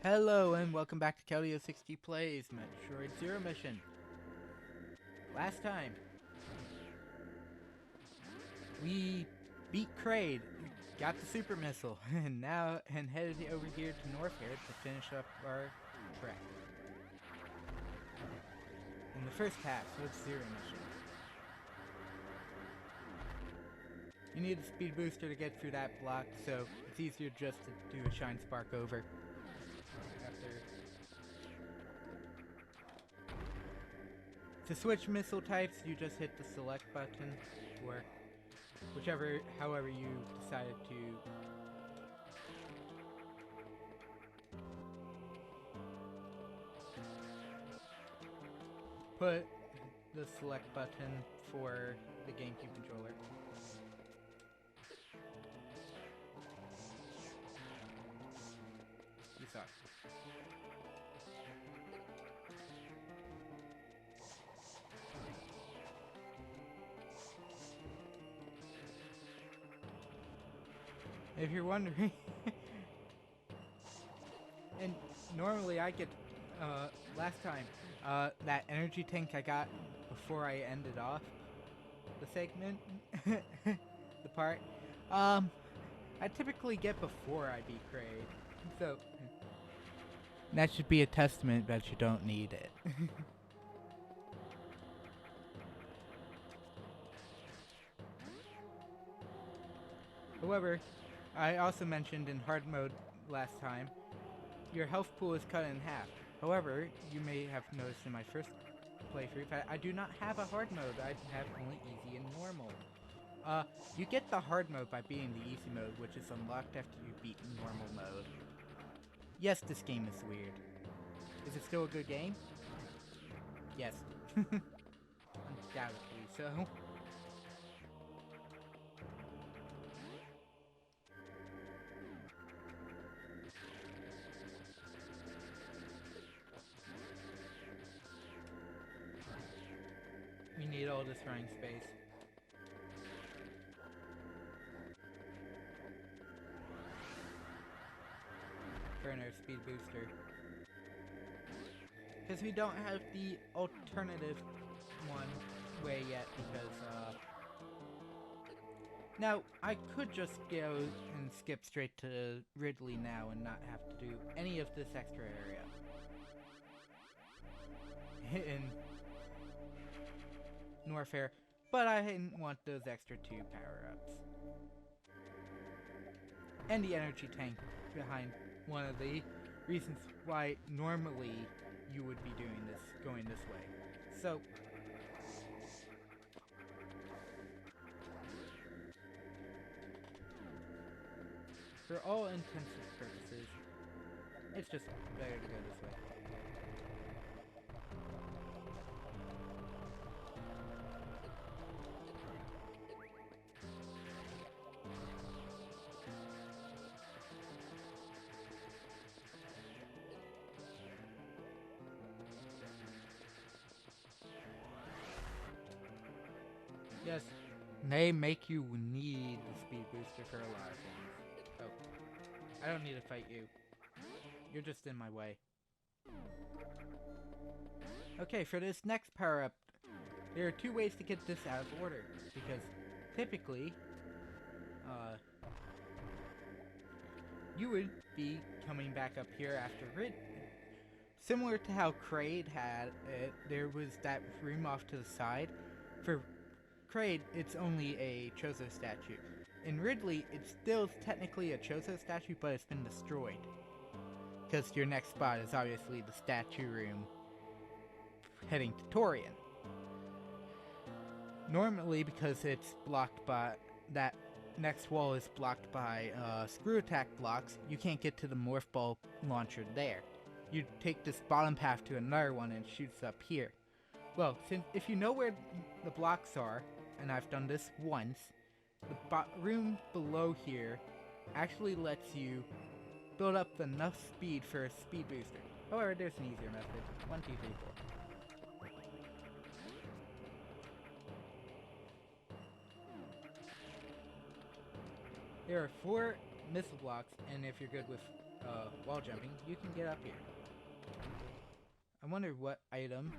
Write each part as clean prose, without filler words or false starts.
Hello and welcome back to Keldio60 Plays Metroid Zero Mission. Last time, we beat Kraid, got the super missile, and headed over here to Norfair to finish up our trek. In the first half of Zero Mission. You need a speed booster to get through that block, so it's easier just to do a Shine Spark over. To switch missile types, you just hit the select button, or however you decided to. Put the select button for the GameCube controller. You suck. If you're wondering, and normally I get, last time, that energy tank I got before I ended off the segment, the part, I typically get before I beat Kraid, so that should be a testament that you don't need it. However, I also mentioned in hard mode last time, your health pool is cut in half. However, you may have noticed in my first playthrough that I do not have a hard mode. I have only easy and normal. You get the hard mode by beating the easy mode, which is unlocked after you beat normal mode. Yes, this game is weird. Is it still a good game? Yes. Undoubtedly so. We need all this running space. For our speed booster. Because we don't have the alternative one way yet, because, now, I could just go and skip straight to Ridley now and not have to do any of this extra area. In Norfair, but I didn't want those extra 2 power-ups. And the energy tank behind one of the reasons why normally you would be doing this, going this way. So, for all intents and purposes, it's just better to go this way. Yes, they make you need the speed booster for a lot of things. Oh, I don't need to fight you. You're just in my way. Okay, for this next power-up, there are 2 ways to get this out of order. Because, typically, you would be coming back up here after Rid. Similar to how Kraid had it, there was that room off to the side. For Kraid, it's only a Chozo statue. In Ridley, it's still technically a Chozo statue, but it's been destroyed. Because your next spot is obviously the statue room heading to Torian. Normally, because it's blocked by that next wall is blocked by screw attack blocks, you can't get to the morph ball launcher there. You take this bottom path to another one and it shoots up here. Well, if you know where the blocks are, and I've done this once, the room below here actually lets you build up enough speed for a speed booster. However, there's an easier method. 1, 2, 3, 4. There are 4 missile blocks, and if you're good with wall jumping, you can get up here. I wonder what item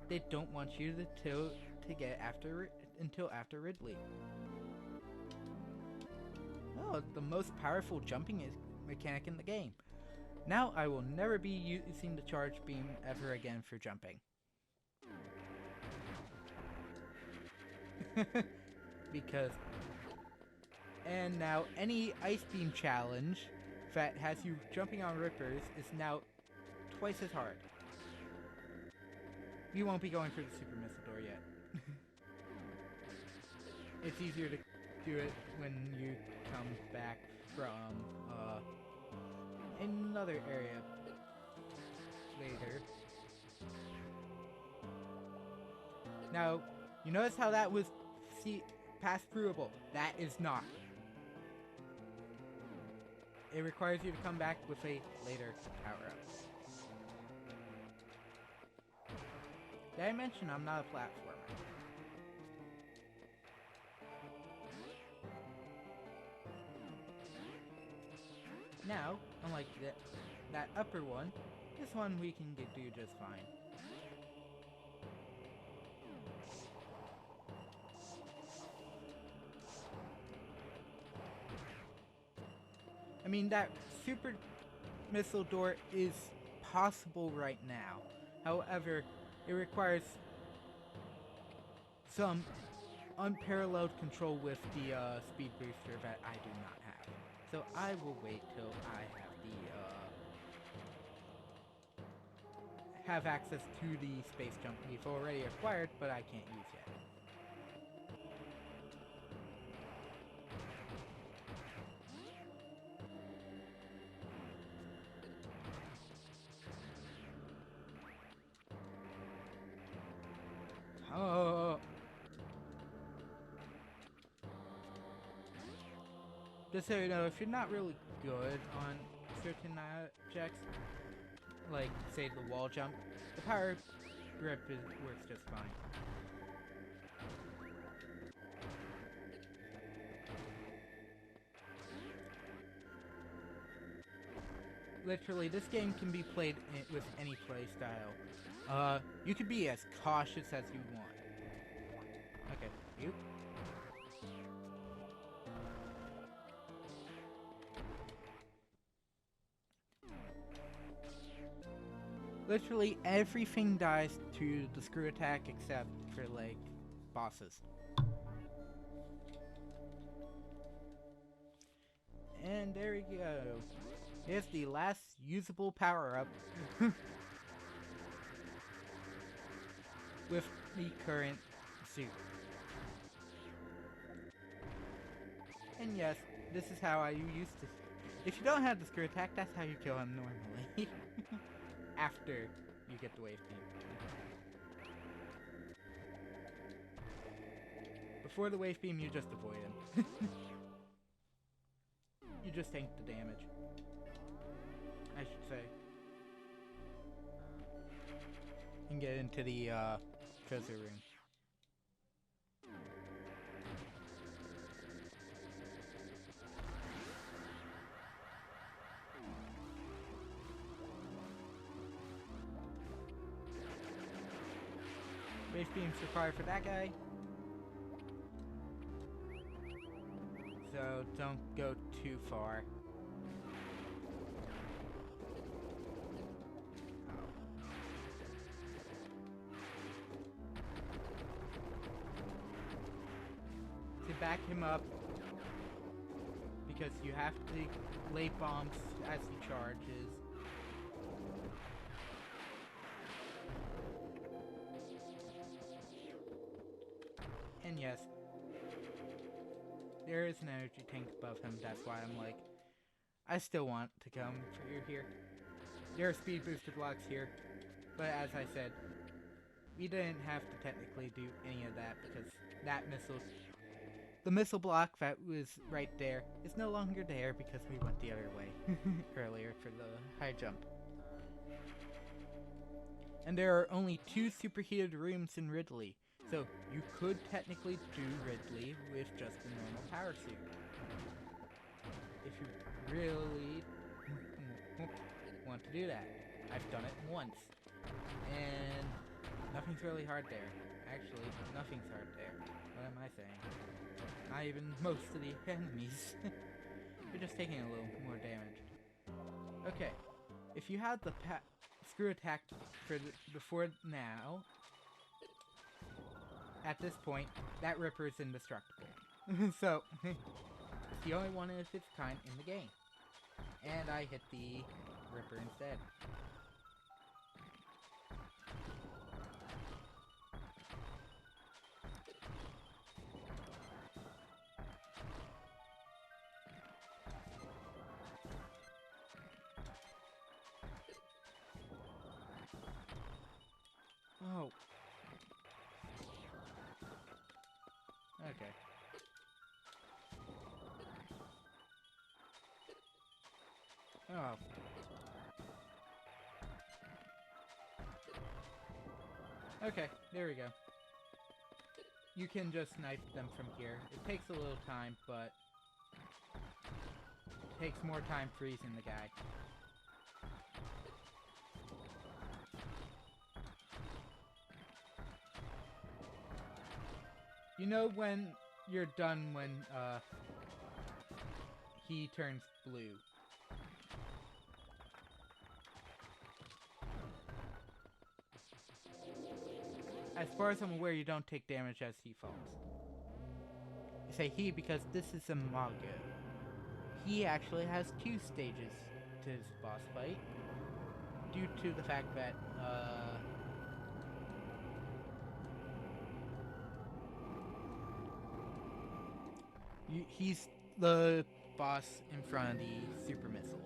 they don't want you to get until after Ridley. Oh, the most powerful jumping mechanic in the game. Now I will never be using the charge beam ever again for jumping. Because... And now any ice beam challenge that has you jumping on rippers is now twice as hard. You won't be going for the super missile door yet. It's easier to do it when you come back from another area later. Now, you notice how that was pass-throughable? That is not. It requires you to come back with a later power-up. Did I mention I'm not a platformer? Now, unlike that upper one, this one we can do just fine. I mean, that super missile door is possible right now. However, it requires some unparalleled control with the speed booster that I do not have. So I will wait till I have have access to the space jump we've already acquired, but I can't use yet. Oh. Just so you know, if you're not really good on certain objects, like say the wall jump, the power grip works just fine. Literally, this game can be played with any playstyle. You can be as cautious as you want. Okay, you. Literally everything dies to the screw attack except for, like, bosses. And there we go. Here's the last usable power-up with the current suit. And yes, this is how I used to... If you don't have the screw attack, that's how you kill him normally. After you get the wave beam. Before the wave beam, you just avoid him. You just tank the damage, I should say. And get into the treasure room. Wave beams required for that guy. So don't go too far. To back him up, because you have to lay bombs as he charges. And yes, there is an energy tank above him, that's why I'm like, I still want to come through here. There are speed booster blocks here, but as I said, we didn't have to technically do any of that because that the missile block that was right there is no longer there because we went the other way earlier for the high jump. And there are only 2 superheated rooms in Ridley. So, you could technically do Ridley with just a normal power suit. If you really want to do that. I've done it once. And nothing's really hard there. Actually, nothing's hard there. What am I saying? Not even most of the enemies. You're just taking a little more damage. Okay. If you had the screw attack before now, at this point, that Ripper is indestructible. So, it's the only one of its kind in the game. And I hit the Ripper instead. Oh. Okay. Oh. Okay, there we go. You can just knife them from here. It takes a little time, but it takes more time freezing the guy. You know when you're done when he turns blue. As far as I'm aware, you don't take damage as he falls. I say he because this is a Mago. He actually has 2 stages to his boss fight, due to the fact that he's the boss in front of the super missile.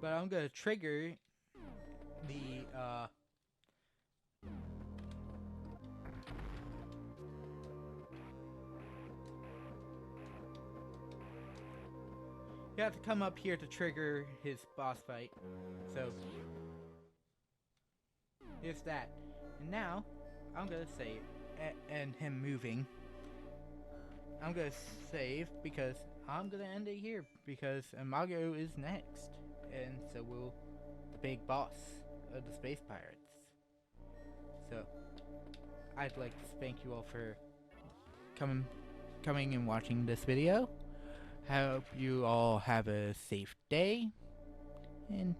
But I'm gonna trigger the you have to come up here to trigger his boss fight. So here's that. And now I'm gonna save, and him moving. I'm gonna save because I'm gonna end it here because Imago is next, and so will the big boss of the Space Pirates. So I'd like to thank you all for coming and watching this video. Hope you all have a safe day, and